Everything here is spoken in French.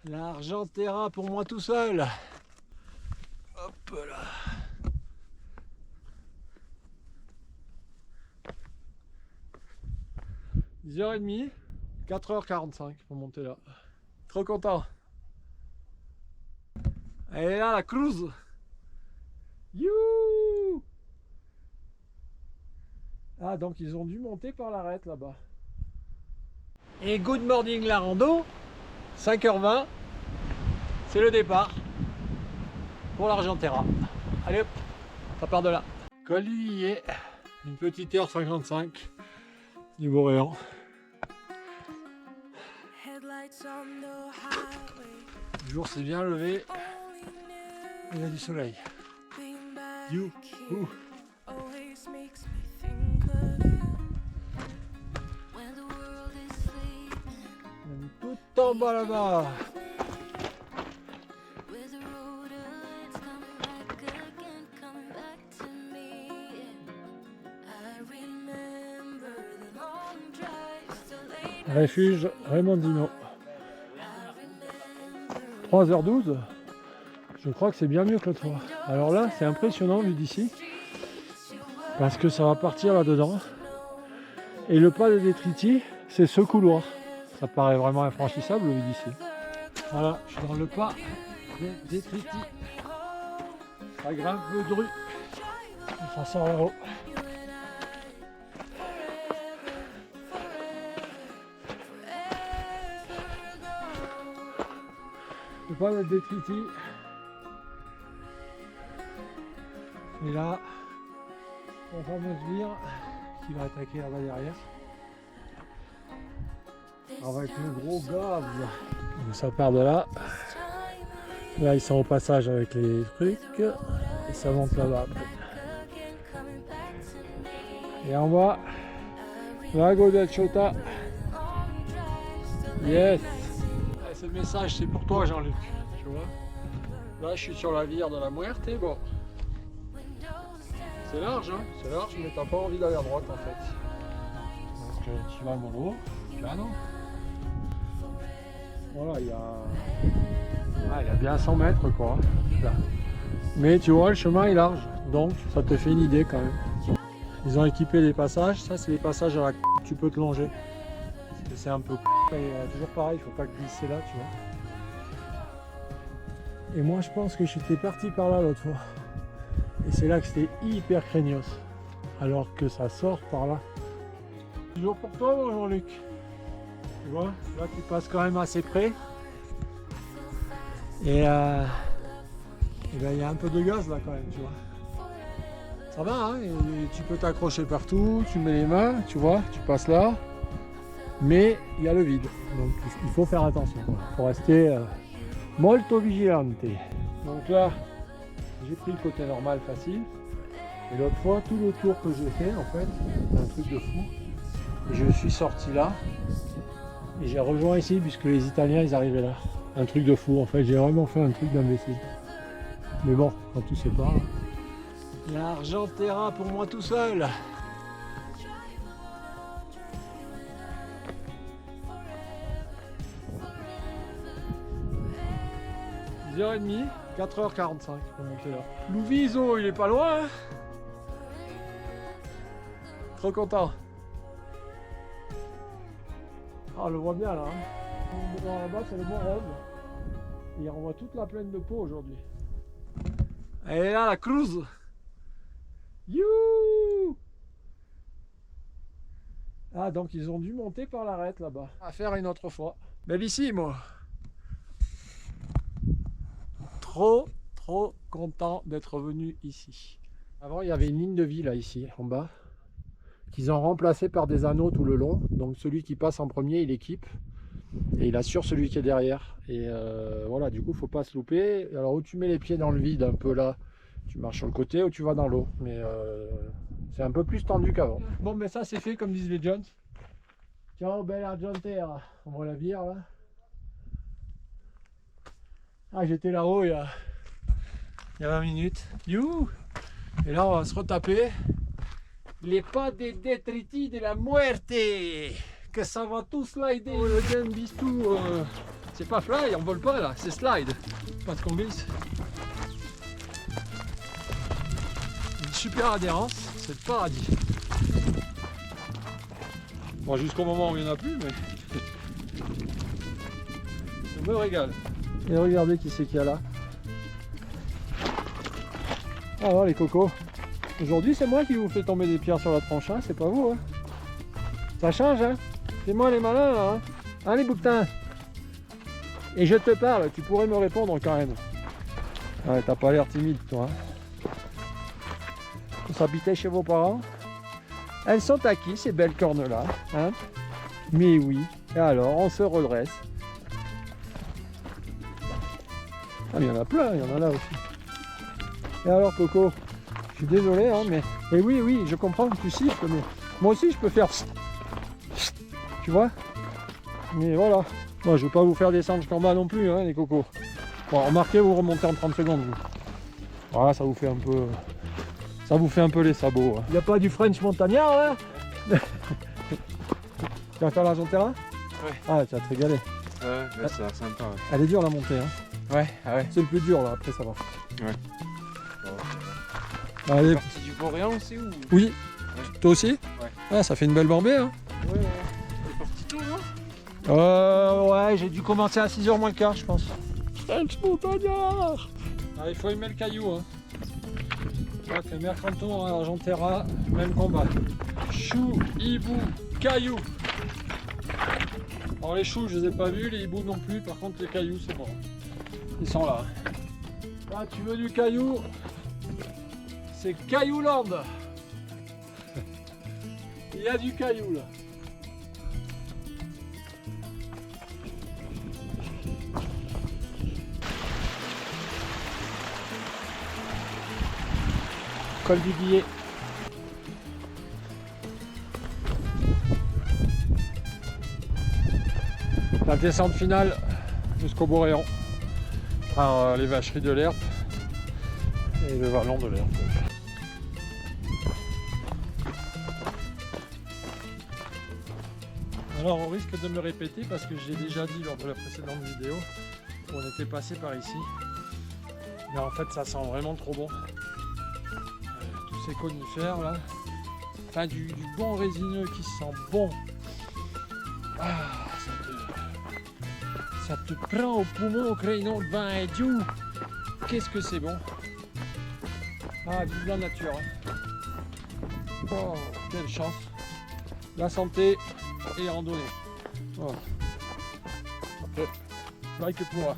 L'Argentera pour moi tout seul. Hop là. « 10h30, 4h45 pour monter là. Trop content. Elle est là la cruise. You. Ah donc ils ont dû monter par l'arête là-bas. Et good morning la rando. 5h20. C'est le départ pour l'Argentera. Allez hop, ça part de là. Col du Lillet, une petite heure 55 du Boréan. Le jour s'est bien levé. Il y a du soleil. You. Tout en bas là-bas. Refuge Raymondino. 3h12. Je crois que c'est bien mieux que l'autre fois. Alors là, c'est impressionnant vu d'ici. Parce que ça va partir là-dedans. Et le pas de Detriti, c'est ce couloir. Ça paraît vraiment infranchissable vu d'ici. Voilà, je suis dans le pas de Detriti. Ça grimpe le dru. Et ça sort là-haut. Le pas de Detriti. Et là, la fameuse vire qui va attaquer là-bas derrière. Avec le gros gaz. Donc ça part de là. Là ils sont au passage avec les trucs. Et ça monte là-bas. Et en bas, Lago del Chota. Yes. Et ce message c'est pour toi Jean-Luc. Tu vois. Là je suis sur la vire de la Muerte. Bon. C'est large, hein, c'est large, mais t'as pas envie d'aller à droite en fait. Donc tu vas mollo, piano. Voilà, il y a bien 100 mètres quoi. Là. Mais tu vois, le chemin est large, donc ça te fait une idée quand même. Ils ont équipé les passages, ça c'est les passages à la tu peux te longer. C'est un peu et toujours pareil, il faut pas glisser là, tu vois. Et moi je pense que j'étais parti par là l'autre fois. Et c'est là que c'était hyper craignos. Alors que ça sort par là. Toujours pour toi mon Jean-Luc. Tu vois, là tu passes quand même assez près. Et ben, il y a un peu de gaz là quand même, tu vois. Ça va, hein, et tu peux t'accrocher partout, tu mets les mains, tu vois, tu passes là. Mais il y a le vide. Donc il faut faire attention. Il faut rester molto vigilante. Donc là, j'ai pris le côté normal facile. Et l'autre fois, tout le tour que j'ai fait, en fait, c'est un truc de fou. Et je suis sorti là. Et j'ai rejoint ici, puisque les Italiens, ils arrivaient là. Un truc de fou, en fait. J'ai vraiment fait un truc d'imbécile. Mais bon, quand tu sais pas. L'Argentera pour moi tout seul. – 10h30, 4h45 pour monter là. Louviso, il est pas loin, hein. Trop content. Ah, on le voit bien là. Hein. Là-bas, c'est le Mont Rose. Il renvoie toute la plaine de Pau aujourd'hui. Elle est là, la cruise. You. Ah, donc ils ont dû monter par l'arête là-bas. À faire une autre fois. Bellissimo. Trop content d'être venu ici. Avant il y avait une ligne de vie là ici en bas qu'ils ont remplacé par des anneaux tout le long, donc celui qui passe en premier il équipe et il assure celui qui est derrière et voilà, du coup faut pas se louper. Alors où tu mets les pieds dans le vide un peu là, tu marches sur le côté ou tu vas dans l'eau, mais c'est un peu plus tendu qu'avant. Bon mais ça c'est fait comme disent les Jones. Ciao belle Argentera, on voit la bière là. Ah, j'étais là-haut il y a 20 minutes. You. Et là, on va se retaper les pas des Detriti de la Muerte. Que ça va tout slider. Oh, le game Bistou, C'est pas fly, on vole pas là, c'est slide. Pas de qu'on glisse. Une super adhérence, c'est le paradis. Bon, jusqu'au moment où il n'y en a plus, mais je me régale. Et regardez qui c'est qu'il y a là. Alors les cocos, aujourd'hui c'est moi qui vous fais tomber des pierres sur la tronche, hein, c'est pas vous. Hein. Ça change, hein. C'est moi les malins là. Hein, hein les bouquetins. Et je te parle, tu pourrais me répondre quand même. Ouais, t'as pas l'air timide toi. Hein. Vous s'habitez chez vos parents? Elles sont à qui ces belles cornes là, hein? Mais oui, et alors on se redresse. Ah, il y en a plein, il y en a là aussi. Et alors Coco, je suis désolé, hein, mais... Et oui, oui, je comprends que tu siffles, mais... Moi aussi je peux faire... Tu vois? Mais voilà. Moi je veux pas vous faire descendre jusqu'en bas non plus, hein, les cocos. Bon, remarquez, vous remontez en 30 secondes. Vous. Voilà, ça vous fait un peu... Ça vous fait un peu les sabots. Il n'y a pas du French montagnard là? Tu vas faire la terrain? Ouais. Ah, tu vas te régaler. Ouais, ça a l'air sympa. Ouais. Elle est dure la montée. Hein. Ouais, ah ouais. C'est le plus dur là, après ça va. Ouais. Bon, Allez. partie du Boréan aussi ou... Oui. Ouais. Toi aussi? Ouais. Ah, ça fait une belle barbée. Hein. Ouais, ouais. C'est parti tôt, non? Ouais, j'ai dû commencer à 6h moins le quart, je pense. French montagnard. Ah, il faut aimer le caillou. Hein. Ok, Mercanton, Argentera, même combat. Chou, hibou, caillou. Alors les choux, je les ai pas vus, les hiboux non plus, par contre les cailloux, c'est bon. Ils sont là. Ah, tu veux du caillou? C'est Caillouland. Il y a du caillou là. Col du Guillet. La descente finale jusqu'au Boréan par les vacheries de l'Herpe et le vallon de l'Herpe. Alors on risque de me répéter parce que j'ai déjà dit lors de la précédente vidéo qu'on était passé par ici. Mais en fait ça sent vraiment trop bon. Tous ces conifères là. Enfin du bon résineux qui sent bon. Ah, ça te prend au poumon au crayon de vin et Dieu. Qu'est-ce que c'est bon. Ah, vive la nature. Hein. Oh, quelle chance. La santé et randonnée. Oh. Okay. Like pour moi.